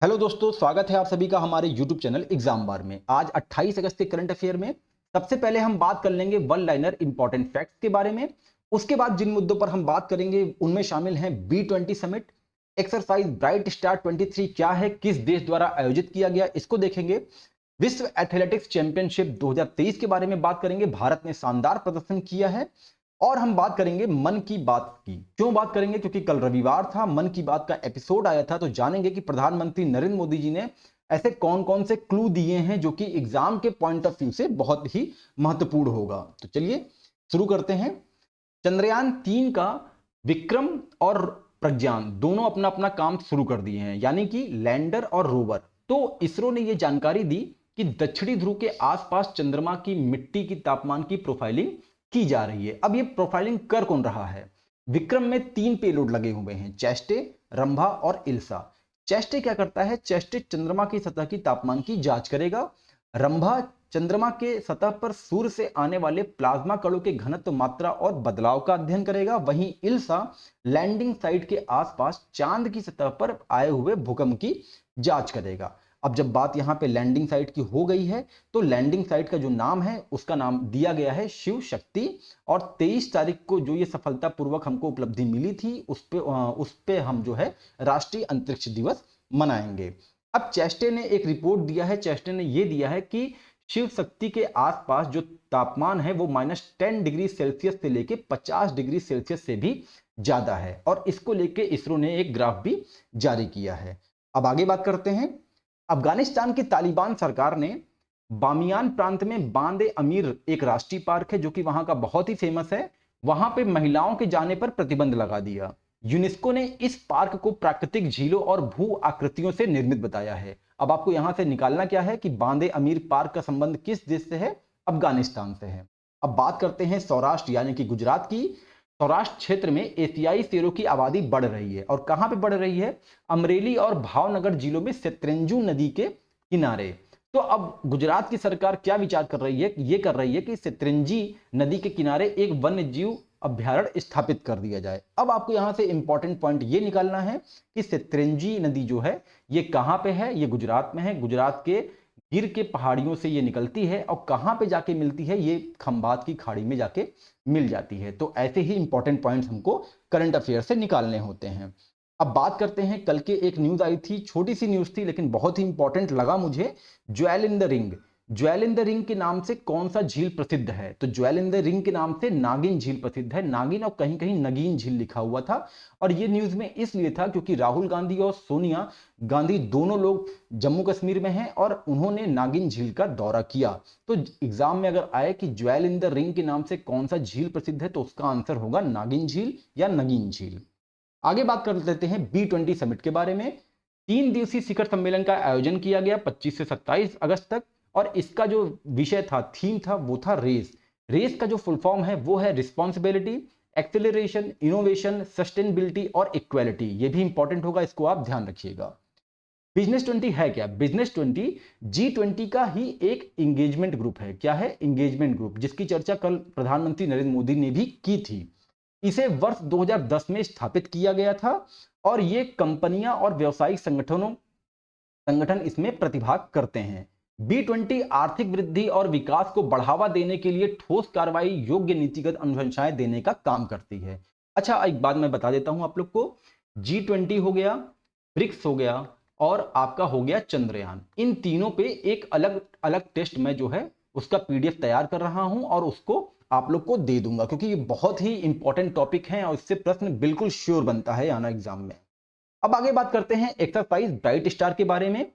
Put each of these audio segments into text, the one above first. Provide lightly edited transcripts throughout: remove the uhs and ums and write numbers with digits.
Hello दोस्तों, स्वागत है आप सभी का हमारे YouTube चैनल एग्जाम बार में। आज 28 अगस्त के करंट अफेयर में सबसे पहले हम बात कर लेंगे वन लाइनर इंपॉर्टेंट फैक्ट्स के बारे में। उसके बाद जिन मुद्दों पर हम बात करेंगे उनमें शामिल हैं B20 summit, exercise bright star 23 क्या है, किस देश द्वारा आयोजित किया गया, इसको देखेंगे। विश्व एथलेटिक्स चैंपियनशिप 2023 के बारे में बात करेंगे, भारत ने शानदार प्रदर्शन किया है। और हम बात करेंगे मन की बात की। क्यों बात करेंगे? क्योंकि कल रविवार था, मन की बात का एपिसोड आया था, तो जानेंगे कि प्रधानमंत्री नरेंद्र मोदी जी ने ऐसे कौन कौन से क्लू दिए हैं जो कि एग्जाम के पॉइंट ऑफ व्यू से बहुत ही महत्वपूर्ण होगा। तो चलिए शुरू करते हैं। चंद्रयान 3 का विक्रम और प्रज्ञान दोनों अपना अपना काम शुरू कर दिए हैं, यानी कि लैंडर और रोवर। तो इसरो ने यह जानकारी दी कि दक्षिणी ध्रुव के आसपास चंद्रमा की मिट्टी की तापमान की प्रोफाइलिंग की जा रही है। अब ये प्रोफाइलिंग कर कौन रहा है? विक्रम में 3 पेलोड लगे हुए हैं, चेस्टे, रंभा और इल्सा। चेस्टे क्या करता है? चेस्टे चंद्रमा की सतह की तापमान की जांच करेगा। रंभा चंद्रमा के सतह पर सूर्य से आने वाले प्लाज्मा कणों के घनत्व, मात्रा और बदलाव का अध्ययन करेगा। वहीं इल्सा लैंडिंग साइट के आसपास चांद की सतह पर आए हुए भूकंप की जांच करेगा। अब जब बात यहां पे लैंडिंग साइट की हो गई है, तो लैंडिंग साइट का जो नाम है उसका नाम दिया गया है शिव शक्ति। और 23 तारीख को जो ये सफलतापूर्वक हमको उपलब्धि मिली थी उस पे हम जो है राष्ट्रीय अंतरिक्ष दिवस मनाएंगे। अब चेस्टे ने एक रिपोर्ट दिया है, चेस्टे ने यह दिया है कि शिव शक्ति के आसपास जो तापमान है वो -10 डिग्री सेल्सियस से लेके 50 डिग्री सेल्सियस से भी ज्यादा है। और इसको लेके इसरो ने एक ग्राफ भी जारी किया है। अब आगे बात करते हैं। अफगानिस्तान की तालिबान सरकार ने बामियान प्रांत में बांदे अमीर एक राष्ट्रीय पार्क है जो कि वहां का बहुत ही फेमस है, वहां पे महिलाओं के जाने पर प्रतिबंध लगा दिया। यूनेस्को ने इस पार्क को प्राकृतिक झीलों और भू आकृतियों से निर्मित बताया है। अब आपको यहां से निकालना क्या है कि बांदे अमीर पार्क का संबंध किस देश से है? अफगानिस्तान से है। अब बात करते हैं सौराष्ट्र यानी कि गुजरात की। सौराष्ट्र क्षेत्र में एशियाई शेरों की आबादी बढ़ रही है। और कहां पे बढ़ रही है? अमरेली और भावनगर जिलों में सतलज नदी के किनारे। तो अब गुजरात की सरकार क्या विचार कर रही है? ये कर रही है कि सतलज नदी के किनारे एक वन्य जीव अभ्यारण्य स्थापित कर दिया जाए। अब आपको यहां से इंपॉर्टेंट पॉइंट ये निकालना है कि सतलज नदी जो है ये कहां पे है? ये गुजरात में है। गुजरात के गिर के पहाड़ियों से ये निकलती है और कहां पे जाके मिलती है? ये खंबात की खाड़ी में जाके मिल जाती है। तो ऐसे ही इंपॉर्टेंट पॉइंट्स हमको करंट अफेयर से निकालने होते हैं। अब बात करते हैं, कल के एक न्यूज आई थी, छोटी सी न्यूज थी लेकिन बहुत ही इंपॉर्टेंट लगा मुझे। Jewel in the ring. Jewel in the ring के नाम से कौन सा झील प्रसिद्ध है? तो ज्वेल इन द रिंग के नाम से नागिन झील प्रसिद्ध है। नागिन और कहीं कहीं नगीन झील लिखा हुआ था। और ये न्यूज में इसलिए था क्योंकि राहुल गांधी और सोनिया गांधी दोनों लोग जम्मू कश्मीर में हैं और उन्होंने नागिन झील का दौरा किया। तो एग्जाम में अगर आए कि ज्वेल इन द रिंग के नाम से कौन सा झील प्रसिद्ध है, तो उसका आंसर होगा नागिन झील या नगीन झील। आगे बात कर लेते हैं B20 समिट के बारे में। 3 दिवसीय शिखर सम्मेलन का आयोजन किया गया 25 से 27 अगस्त तक। और इसका जो विषय था, थीम था, वो था रेस। रेस का जो फुल फॉर्म है वो है रिस्पॉन्सिबिलिटी, एक्सेलरेशन, इनोवेशन, सस्टेनेबिलिटी और इक्वालिटी। ये भी इंपॉर्टेंट होगा, इसको आप ध्यान रखिएगा। बिजनेस 20 है क्या? बिजनेस 20 G20 का ही एक इंगेजमेंट ग्रुप है। क्या है? इंगेजमेंट ग्रुप, जिसकी चर्चा कल प्रधानमंत्री नरेंद्र मोदी ने भी की थी। इसे वर्ष 2010 में स्थापित किया गया था और ये कंपनियां और व्यवसायिक संगठन इसमें प्रतिभाग करते हैं। B20 आर्थिक वृद्धि और विकास को बढ़ावा देने के लिए ठोस कार्रवाई, योग्य नीतिगत अनुशंसाएं देने का काम करती है। अच्छा, एक बात मैं बता देता हूं आप लोग को। G20 हो गया, ब्रिक्स हो गया और आपका हो गया चंद्रयान। इन तीनों पे एक अलग अलग टेस्ट मैं जो है उसका PDF तैयार कर रहा हूं और उसको आप लोग को दे दूंगा, क्योंकि ये बहुत ही इंपॉर्टेंट टॉपिक है और इससे प्रश्न बिल्कुल श्योर बनता है आना एग्जाम में। अब आगे बात करते हैं एक्सरसाइज ब्राइट स्टार के बारे में।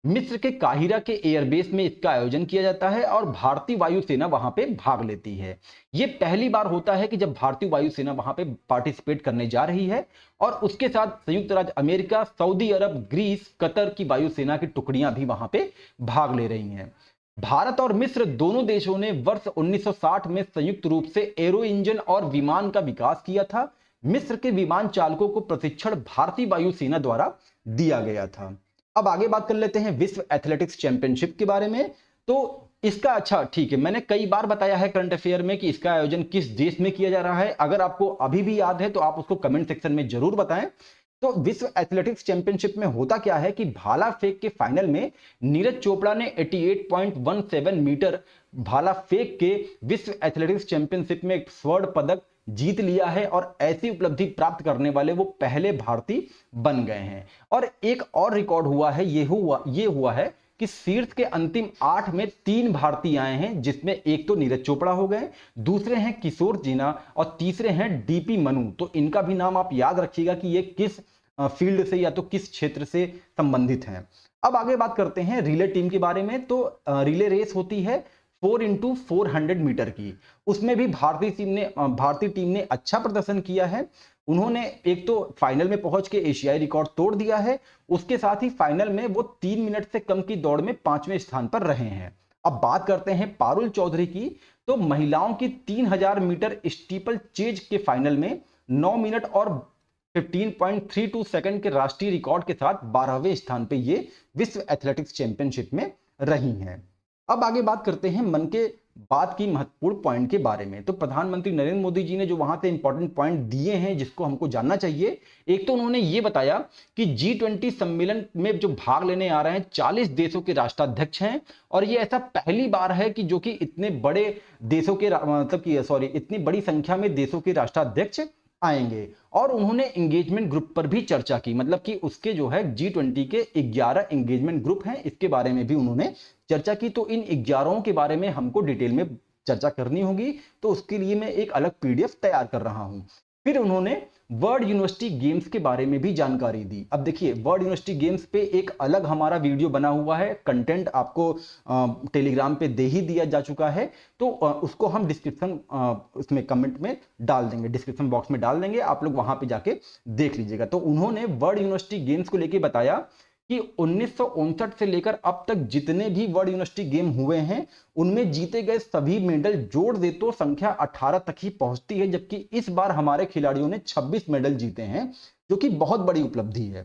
मिस्र के काहिरा के एयरबेस में इसका आयोजन किया जाता है और भारतीय वायुसेना वहां पे भाग लेती है। यह पहली बार होता है कि जब भारतीय वायुसेना वहां पे पार्टिसिपेट करने जा रही है। और उसके साथ संयुक्त राज्य अमेरिका, सऊदी अरब, ग्रीस, कतर की वायुसेना की टुकड़ियां भी वहां पे भाग ले रही हैं। भारत और मिस्र दोनों देशों ने वर्ष 1960 में संयुक्त रूप से एरो इंजन और विमान का विकास किया था। मिस्र के विमान चालकों को प्रशिक्षण भारतीय वायुसेना द्वारा दिया गया था। अब आगे बात कर लेते हैं विश्व एथलेटिक्स चैंपियनशिप के बारे में। तो इसका, अच्छा ठीक है, मैंने कई बार बताया है करंट अफेयर में कि इसका आयोजन किस देश में किया जा रहा है। अगर आपको अभी भी याद है तो आप उसको कमेंट सेक्शन में जरूर बताएं। तो विश्व एथलेटिक्स चैंपियनशिप में होता क्या है कि भाला फेंक के फाइनल में नीरज चोपड़ा ने 88.17 मीटर भाला फेंक के विश्व एथलेटिक्स चैंपियनशिप में एक स्वर्ण पदक जीत लिया है और ऐसी उपलब्धि प्राप्त करने वाले वो पहले भारतीय बन गए हैं। और एक और रिकॉर्ड हुआ है, ये हुआ है कि शीर्ष के अंतिम 8 में 3 भारतीय आए हैं, जिसमें एक तो नीरज चोपड़ा हो गए, दूसरे हैं किशोर जीना और तीसरे हैं डीपी मनु। तो इनका भी नाम आप याद रखिएगा कि ये किस फील्ड से या तो किस क्षेत्र से संबंधित हैं। अब आगे बात करते हैं रिले टीम के बारे में। तो रिले रेस होती है 4x400 मीटर की। उसमें भी भारतीय टीम ने अच्छा प्रदर्शन किया है। उन्होंने एक तो फाइनल में पहुंच के एशियाई रिकॉर्ड तोड़ दिया है, उसके साथ ही फाइनल में वो 3 मिनट से कम की दौड़ में 5वें स्थान पर रहे हैं। अब बात करते हैं पारुल चौधरी की। तो महिलाओं की 3000 मीटर स्टीपल चेज के फाइनल में 9 मिनट और 15.32 सेकंड के राष्ट्रीय रिकॉर्ड के साथ 12वें स्थान पे ये विश्व एथलेटिक्स चैंपियनशिप में रही हैं। अब आगे बात करते हैं मन के बात की महत्वपूर्ण पॉइंट के बारे में। तो प्रधानमंत्री नरेंद्र मोदी जी ने जो वहां से इंपॉर्टेंट पॉइंट दिए हैं जिसको हमको जानना चाहिए, एक तो उन्होंने ये बताया कि G20 सम्मेलन में जो भाग लेने आ रहे हैं 40 देशों के राष्ट्राध्यक्ष हैं और ये ऐसा पहली बार है कि जो कि इतने बड़े देशों के इतनी बड़ी संख्या में देशों के राष्ट्राध्यक्ष आएंगे। और उन्होंने एंगेजमेंट ग्रुप पर भी चर्चा की, मतलब कि उसके जो है G20 के 11 एंगेजमेंट ग्रुप हैं, इसके बारे में भी उन्होंने चर्चा की। तो इन 11 के बारे में हमको डिटेल में चर्चा करनी होगी, तो उसके लिए मैं एक अलग PDF तैयार कर रहा हूं। फिर उन्होंने वर्ल्ड यूनिवर्सिटी गेम्स के बारे में भी जानकारी दी। अब देखिए, वर्ल्ड यूनिवर्सिटी गेम्स पे एक अलग हमारा वीडियो बना हुआ है, कंटेंट आपको टेलीग्राम पे दे ही दिया जा चुका है, तो उसको हम डिस्क्रिप्शन उसमें कमेंट में डाल देंगे, डिस्क्रिप्शन बॉक्स में डाल देंगे, आप लोग वहां पे जाके देख लीजिएगा। तो उन्होंने वर्ल्ड यूनिवर्सिटी गेम्स को लेकर बताया कि 1959 से लेकर अब तक जितने भी वर्ल्ड यूनिवर्सिटी गेम हुए हैं उनमें जीते गए सभी मेडल जोड़ दे तो संख्या 18 तक ही पहुंचती है, जबकि इस बार हमारे खिलाड़ियों ने 26 मेडल जीते हैं, जो कि बहुत बड़ी उपलब्धि है।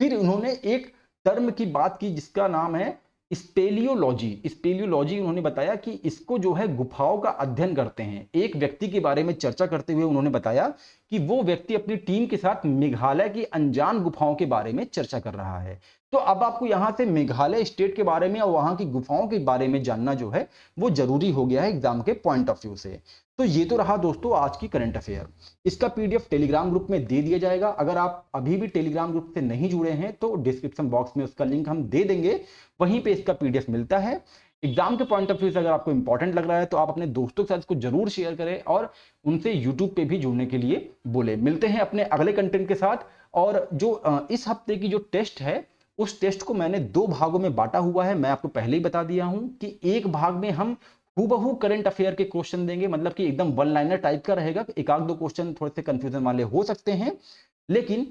फिर उन्होंने एक टर्म की बात की जिसका नाम है स्पेलियोलॉजी। उन्होंने बताया कि इसको जो है गुफाओं का अध्ययन करते हैं। एक व्यक्ति के बारे में चर्चा करते हुए उन्होंने बताया कि वो व्यक्ति अपनी टीम के साथ मेघालय की अनजान गुफाओं के बारे में चर्चा कर रहा है। तो अब आपको यहां से मेघालय स्टेट के बारे में और वहां की गुफाओं के बारे में जानना जो है वो जरूरी हो गया है एग्जाम के पॉइंट ऑफ व्यू से। तो ये तो रहा दोस्तों आज की करंट अफेयर। इसका PDF टेलीग्राम ग्रुप में दे दिया जाएगा। अगर आप अभी भी टेलीग्राम ग्रुप से नहीं जुड़े हैं तो डिस्क्रिप्शन बॉक्स में उसका लिंक हम दे देंगे, वहीं पे इसका PDF मिलता है। एग्जाम के पॉइंट ऑफ व्यू से अगर आपको इंपॉर्टेंट लग रहा है तो आप अपने दोस्तों के साथ इसको जरूर शेयर करें और उनसे यूट्यूब पे भी जुड़ने के लिए बोले। मिलते हैं अपने अगले कंटेंट के साथ। और जो इस हफ्ते की जो टेस्ट है उस टेस्ट को मैंने 2 भागों में बांटा हुआ है। मैं आपको पहले ही बता दिया हूं कि एक भाग में हम हूबहू करंट अफेयर के क्वेश्चन देंगे, मतलब कि एकदम वन लाइनर टाइप का रहेगा। एक आध दो क्वेश्चन थोड़े से कंफ्यूजन वाले हो सकते हैं, लेकिन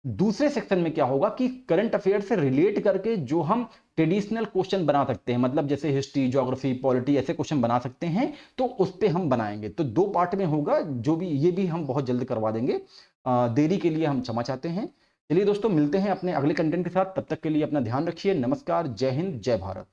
दूसरे सेक्शन में क्या होगा कि करंट अफेयर से रिलेट करके जो हम ट्रेडिशनल क्वेश्चन बना सकते हैं, मतलब जैसे हिस्ट्री, ज्योग्राफी, पॉलिटी, ऐसे क्वेश्चन बना सकते हैं, तो उस पे हम बनाएंगे। तो 2 पार्ट में होगा, जो भी ये भी हम बहुत जल्द करवा देंगे। देरी के लिए हम क्षमा चाहते हैं। चलिए दोस्तों, मिलते हैं अपने अगले कंटेंट के साथ। तब तक के लिए अपना ध्यान रखिए। नमस्कार, जय हिंद, जय भारत।